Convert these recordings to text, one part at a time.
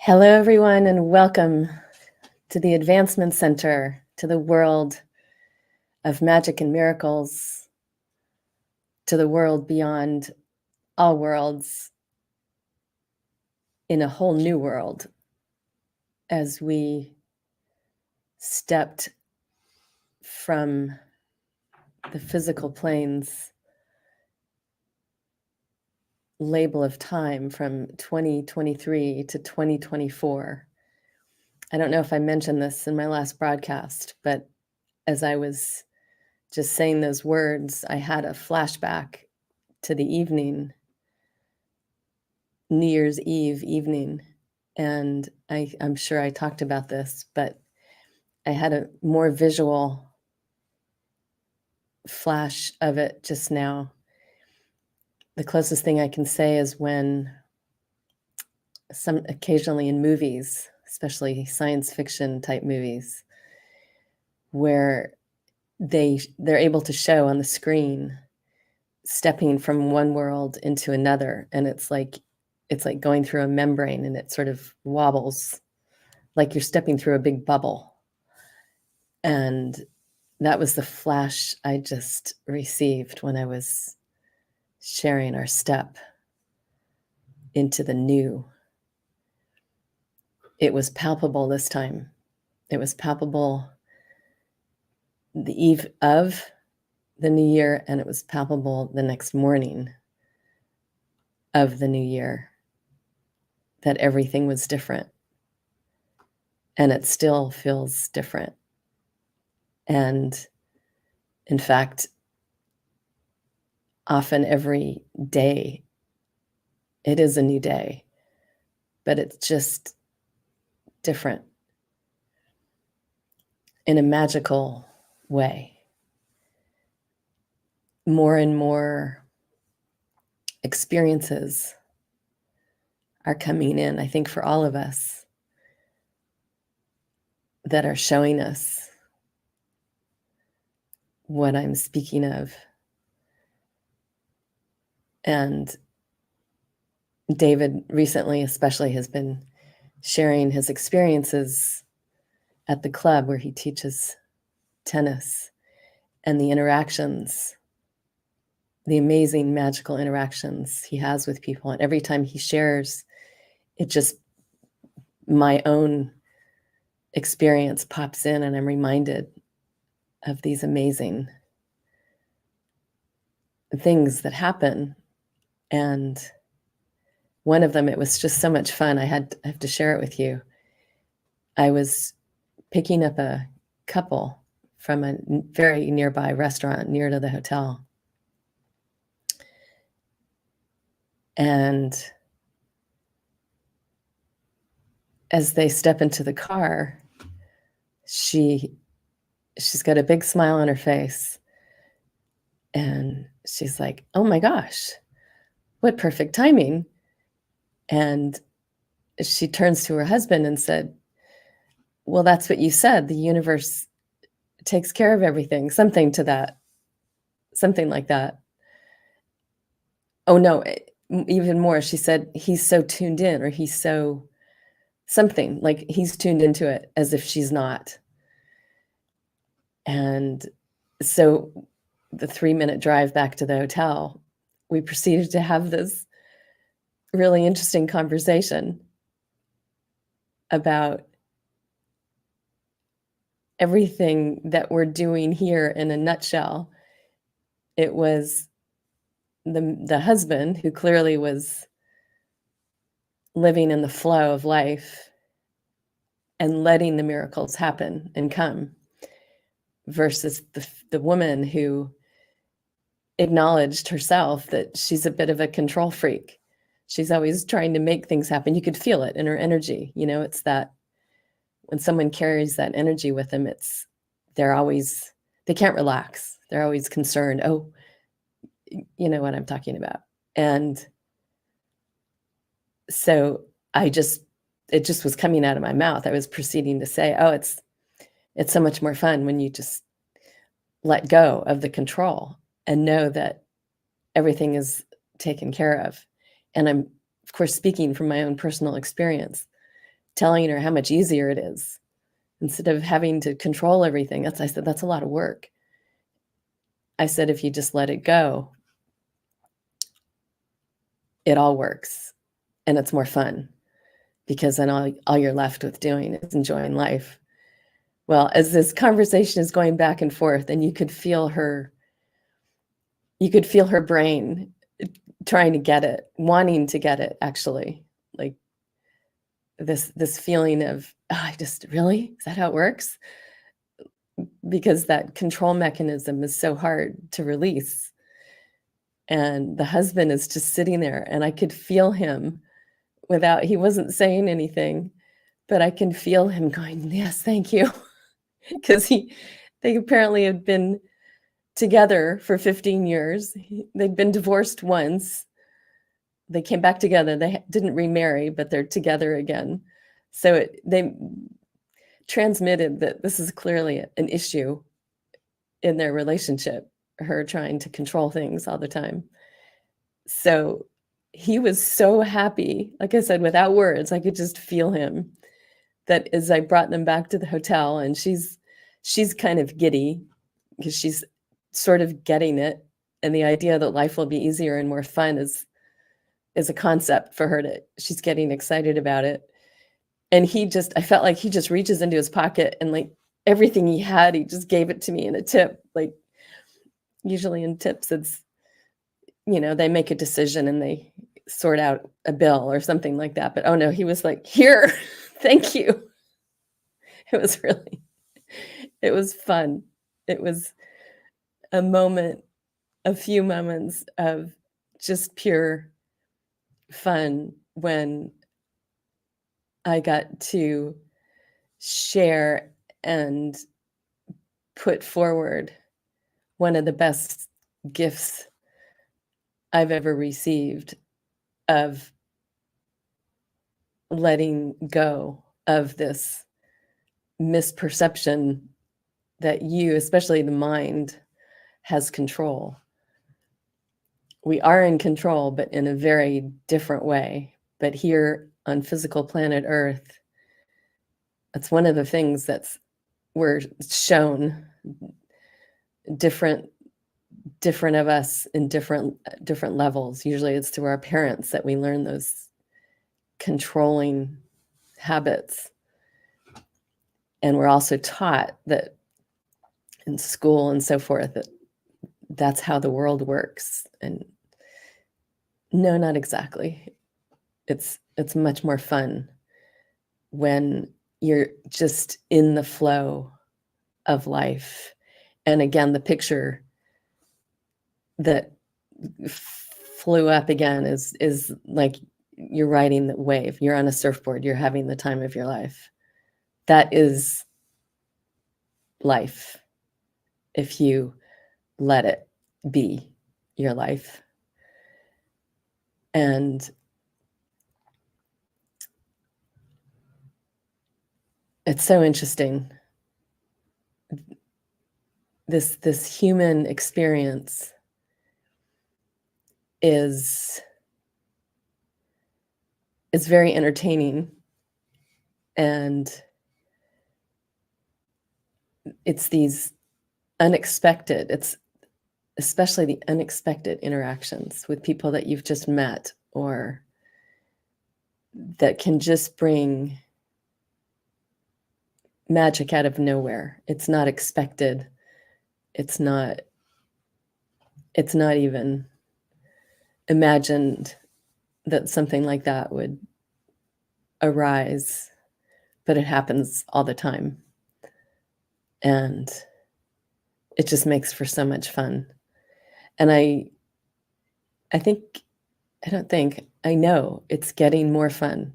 Hello, everyone, and welcome to the Advancement Center, to the world of magic and miracles, to the world beyond all worlds, in a whole new world, as we stepped from the physical plane's label of time from 2023 to 2024. I don't know if I mentioned this in my last broadcast, but as I was just saying those words, I had a flashback to the evening, New Year's Eve evening. And I'm sure I talked about this, but I had a more visual flash of it just now. The closest thing I can say is when occasionally in movies, especially science fiction type movies, where they're able to show on the screen stepping from one world into another, and it's like going through a membrane, and it sort of wobbles like you're stepping through a big bubble. And that was the flash I just received when I was sharing our step into the new. It was palpable this time. It was palpable the eve of the new year, and it was palpable the next morning of the new year, that everything was different. And it still feels different. And in fact, often every day, it is a new day, but it's just different in a magical way. More and more experiences are coming in, I think, for all of us, that are showing us what I'm speaking of. And David recently especially has been sharing his experiences at the club where he teaches tennis, and the interactions, the amazing magical interactions he has with people. And every time he shares, it just, my own experience pops in, and I'm reminded of these amazing things that happen. And one of them, it was just so much fun. I have to share it with you. I was picking up a couple from a very nearby restaurant near to the hotel. And as they step into the car, she's got a big smile on her face. And she's like, "Oh my gosh, what perfect timing." And she turns to her husband and said, "Well, that's what you said. The universe takes care of everything." Something like that. Oh no, even more. She said, "He's so tuned in," or "he's so something," like he's tuned into it, as if she's not. And so the 3-minute drive back to the hotel, we proceeded to have this really interesting conversation about everything that we're doing here in a nutshell. It was the husband who clearly was living in the flow of life and letting the miracles happen and come, versus the woman who acknowledged herself that she's a bit of a control freak. She's always trying to make things happen. You could feel it in her energy. You know, it's that when someone carries that energy with them, they can't relax. They're always concerned. Oh, you know what I'm talking about. And so it just was coming out of my mouth. I was proceeding to say, oh, it's so much more fun when you just let go of the control and know that everything is taken care of. And I'm, of course, speaking from my own personal experience, telling her how much easier it is instead of having to control everything. I said, that's a lot of work. I said, if you just let it go, it all works and it's more fun, because then all you're left with doing is enjoying life. Well, as this conversation is going back and forth, and you could feel her brain trying to get it, wanting to get it, actually, like this feeling of, oh, I just, really, is that how it works? Because that control mechanism is so hard to release. And the husband is just sitting there, and I could feel him he wasn't saying anything, but I can feel him going, yes, thank you. Because they apparently had been together for 15 years. They'd been divorced once. They came back together. They didn't remarry, but they're together again. So they transmitted that this is clearly an issue in their relationship, her trying to control things all the time. So he was so happy. Like I said, without words, I could just feel him. That as I brought them back to the hotel, and she's kind of giddy because she's sort of getting it. And the idea that life will be easier and more fun is a concept for her. She's getting excited about it. And I felt like he just reaches into his pocket, and like everything he had, he just gave it to me in a tip. Like usually in tips, it's, they make a decision and they sort out a bill or something like that. But oh no, he was like, here, thank you. It was fun. It was a few moments of just pure fun when I got to share and put forward one of the best gifts I've ever received, of letting go of this misperception that especially the mind, has control. We are in control, but in a very different way. But here on physical planet Earth, that's one of the things we're shown, different of us in different levels. Usually it's through our parents that we learn those controlling habits. And we're also taught that in school and so forth, that's how the world works. And no, not exactly. It's much more fun when you're just in the flow of life. And again, the picture that flew up again is like you're riding the wave. You're on a surfboard. You're having the time of your life. That is life, if you let it be your life. And it's so interesting. This human experience is very entertaining, and it's these unexpected, it's especially the unexpected interactions with people that you've just met, or that can just bring magic out of nowhere. It's not expected. It's not even imagined that something like that would arise, but it happens all the time. And it just makes for so much fun. And I know it's getting more fun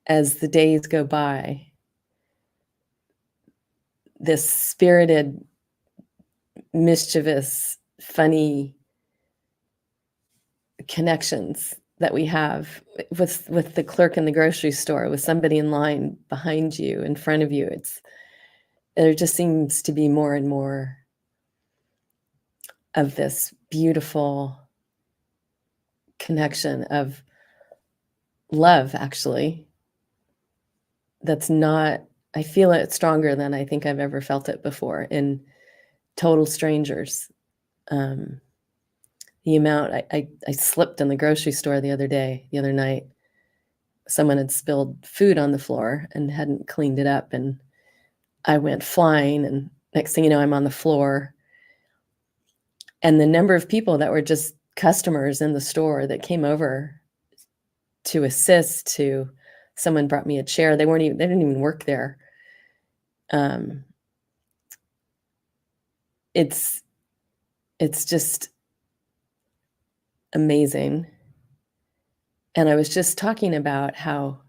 as the days go by. This spirited, mischievous, funny connections that we have with the clerk in the grocery store, with somebody in line behind you, in front of you. There just seems to be more and more of this beautiful connection of love, actually, that's not, I feel it stronger than I think I've ever felt it before in total strangers. The amount I slipped in the grocery store the other night. Someone had spilled food on the floor and hadn't cleaned it up, and I went flying, and next thing you know, I'm on the floor. And the number of people that were just customers in the store that came over to assist, to someone brought me a chair. They didn't even work there. It's just amazing. And I was just talking about how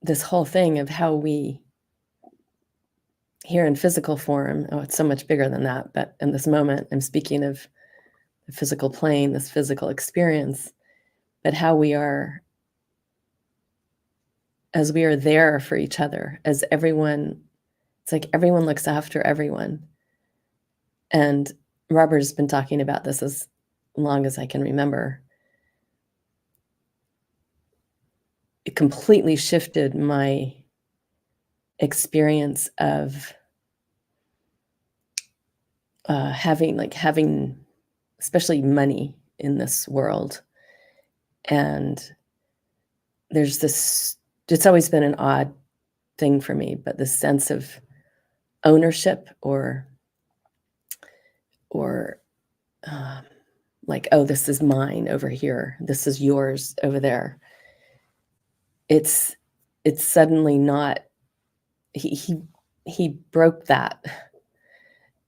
this whole thing of how we here in physical form, it's so much bigger than that, but in this moment, I'm speaking of the physical plane, this physical experience, but how we are, as we are there for each other, as everyone, it's like everyone looks after everyone. And Robert's been talking about this as long as I can remember. It completely shifted my experience of having especially money in this world. And there's this, it's always been an odd thing for me, but this sense of ownership or like, oh, this is mine over here, this is yours over there. It's suddenly not, he broke that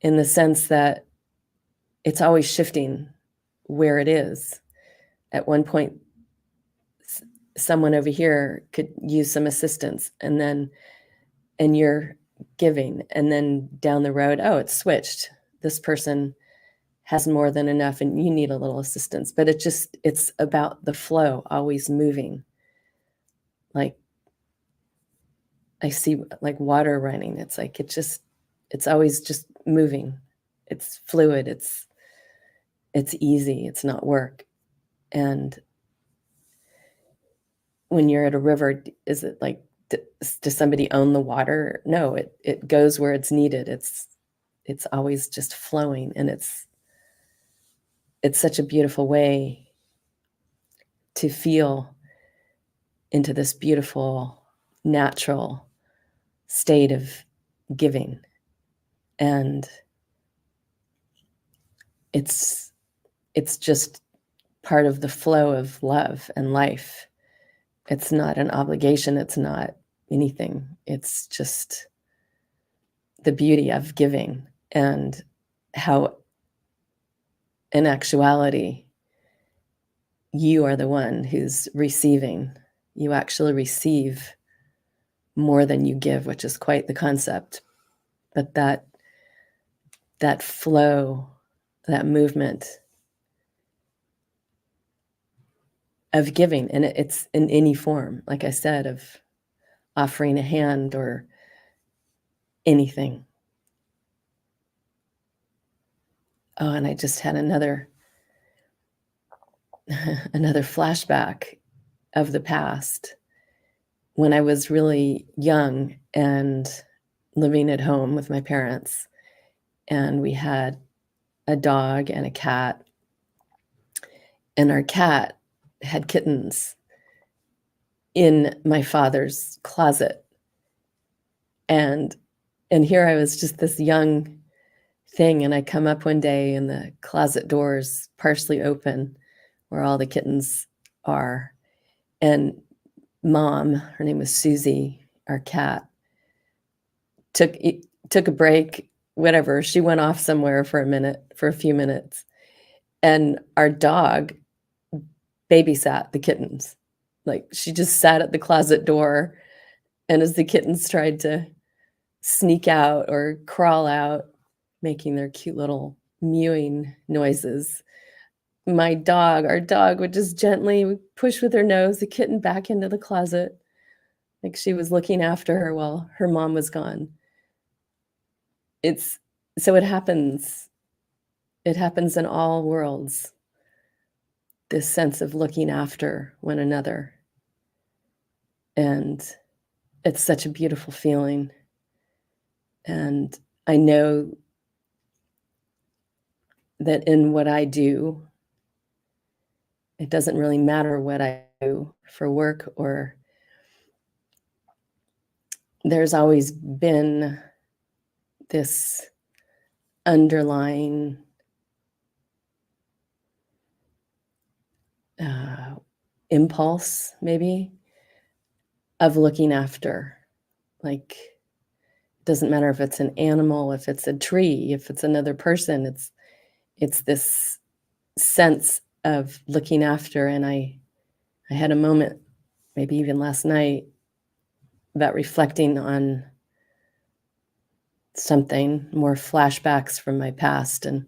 in the sense that it's always shifting where it is. At one point, someone over here could use some assistance, and you're giving, and then down the road, oh, it's switched. This person has more than enough and you need a little assistance. But it's about the flow, always moving. Like I see like water running. It's like, it's always just moving. It's fluid. It's easy. It's not work. And when you're at a river, is it like, does somebody own the water? No, it goes where it's needed. It's always just flowing, and it's such a beautiful way to feel into this beautiful, natural state of giving. And it's just part of the flow of love and life. It's not an obligation. It's not anything. It's just the beauty of giving, and how in actuality, you are the one who's receiving. You actually receive more than you give, which is quite the concept. But that flow, that movement of giving, and it's in any form, like I said, of offering a hand or anything. Oh, and I just had another flashback of the past when I was really young and living at home with my parents, and we had a dog and a cat, and our cat had kittens in my father's closet. And here I was, just this young thing, and I come up one day and the closet doors partially open where all the kittens are, and Mom, her name was Susie, our cat, took a break, whatever. She went off somewhere for a few minutes, and our dog babysat the kittens. Like, she just sat at the closet door, and as the kittens tried to sneak out or crawl out, making their cute little mewing noises, our dog would just gently push with her nose the kitten back into the closet, like she was looking after her while her mom was gone. So it happens in all worlds, this sense of looking after one another. And it's such a beautiful feeling. And I know that in what I do, it doesn't really matter what I do for work, or there's always been this underlying impulse, maybe, of looking after. Like, it doesn't matter if it's an animal, if it's a tree, if it's another person, it's this sense of looking after. And I had a moment, maybe even last night, about reflecting on something, more flashbacks from my past, and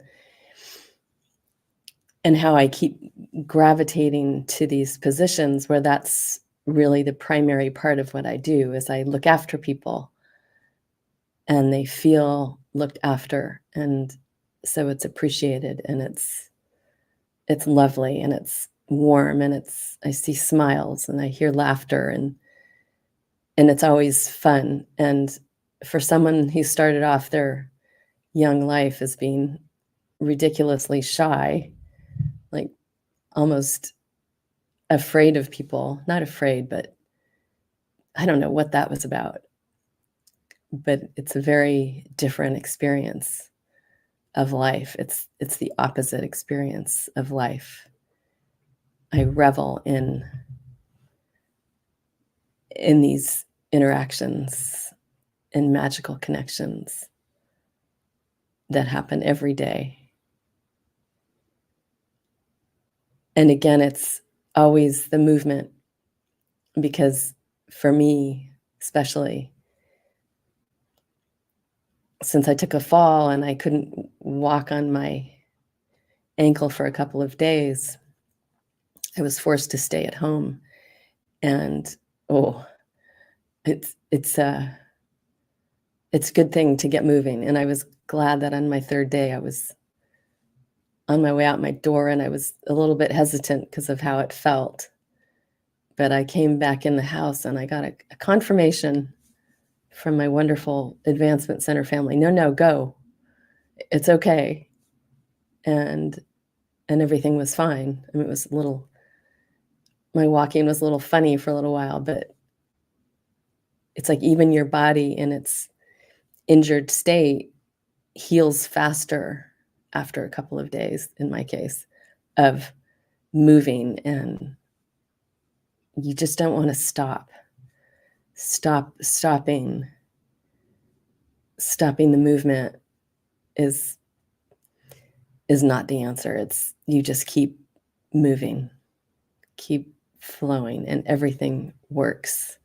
how I keep gravitating to these positions where that's really the primary part of what I do, is I look after people and they feel looked after. And so it's appreciated, and it's lovely, and it's warm, and I see smiles and I hear laughter, and it's always fun. And for someone who started off their young life as being ridiculously shy, like almost afraid of people, not afraid, but I don't know what that was about. But it's a very different experience of life. It's the opposite experience of life. I revel in these interactions and magical connections that happen every day. And again, it's always the movement, because for me, especially, since I took a fall and I couldn't walk on my ankle for a couple of days, I was forced to stay at home. And it's a good thing to get moving. And I was glad that on my third day I was on my way out my door, and I was a little bit hesitant because of how it felt. But I came back in the house and I got a confirmation from my wonderful Advancement Center family. No, go. It's okay. And everything was fine. I mean, my walking was a little funny for a little while, but it's like even your body in its injured state heals faster after a couple of days, in my case, of moving. And you just don't want to stopping the movement is not the answer. It's, you just keep moving, keep flowing, and everything works.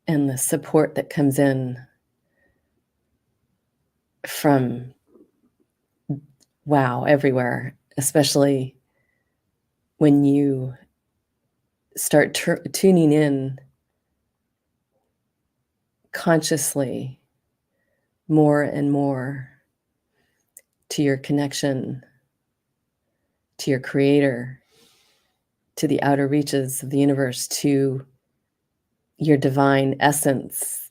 And the support that comes in from, wow, everywhere, especially when you start tuning in consciously more and more to your connection to your creator, to the outer reaches of the universe, to your divine essence.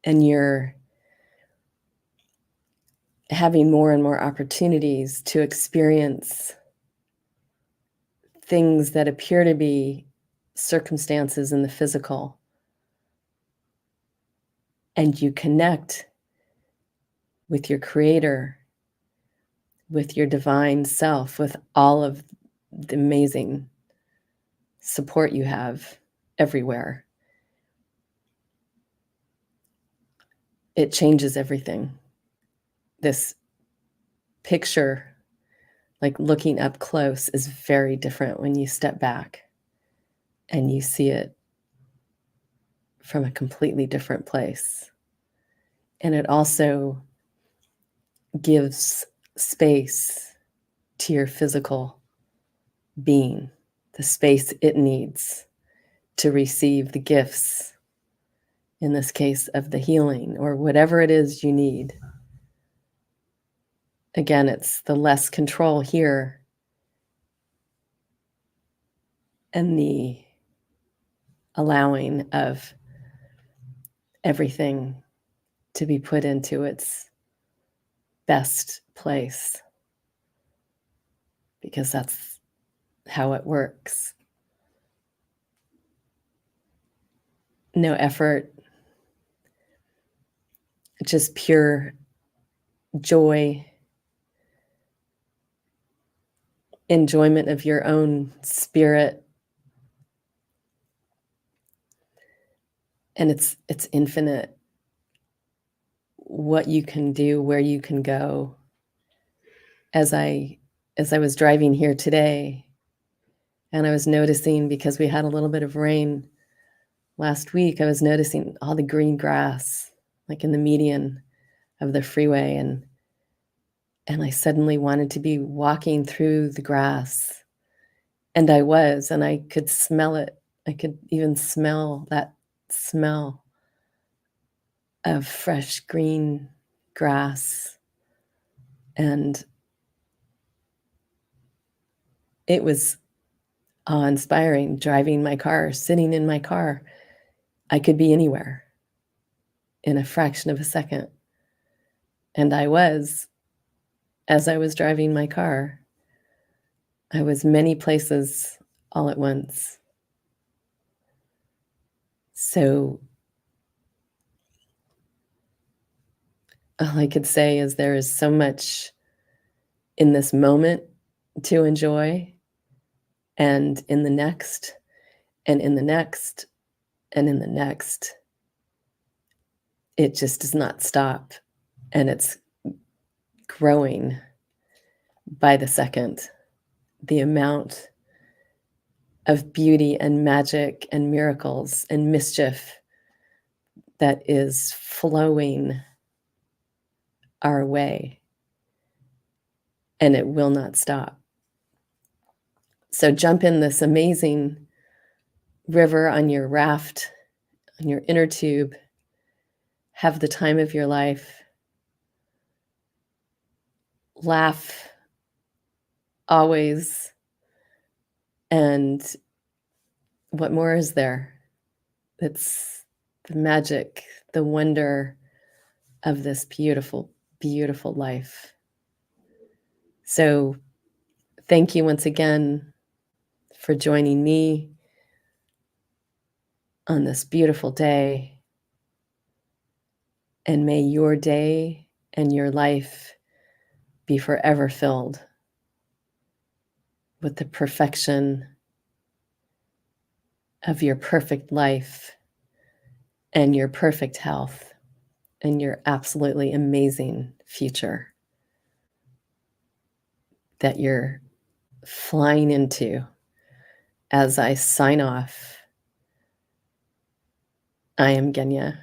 And you're having more and more opportunities to experience things that appear to be circumstances in the physical. And you connect with your creator, with your divine self, with all of the amazing support you have everywhere. It changes everything. This picture, like looking up close, is very different when you step back and you see it from a completely different place. And it also gives space to your physical being, the space it needs to receive the gifts, in this case, of the healing or whatever it is you need. Again, it's the less control here and the allowing of everything to be put into its best place, because that's how it works. No effort, just pure joy, enjoyment of your own spirit. And it's infinite what you can do, where you can go. As I was driving here today, and I was noticing, because we had a little bit of rain last week, I was noticing all the green grass, like in the median of the freeway, and I suddenly wanted to be walking through the grass. And I was, and I could smell it. I could even smell that smell of fresh green grass. And it was awe-inspiring, driving my car, sitting in my car. I could be anywhere in a fraction of a second. And I was, as I was driving my car, I was many places all at once. So all I could say is there is so much in this moment to enjoy, and in the next, and in the next, and in the next. It just does not stop, and it's growing by the second. The amount of beauty and magic and miracles and mischief that is flowing our way, and it will not stop. So jump in this amazing river on your raft, on your inner tube. Have the time of your life. Laugh always. And what more is there? It's the magic, the wonder of this beautiful, beautiful life. So thank you once again for joining me on this beautiful day. And may your day and your life be forever filled with the perfection of your perfect life and your perfect health and your absolutely amazing future that you're flying into. As I sign off, I am Genya.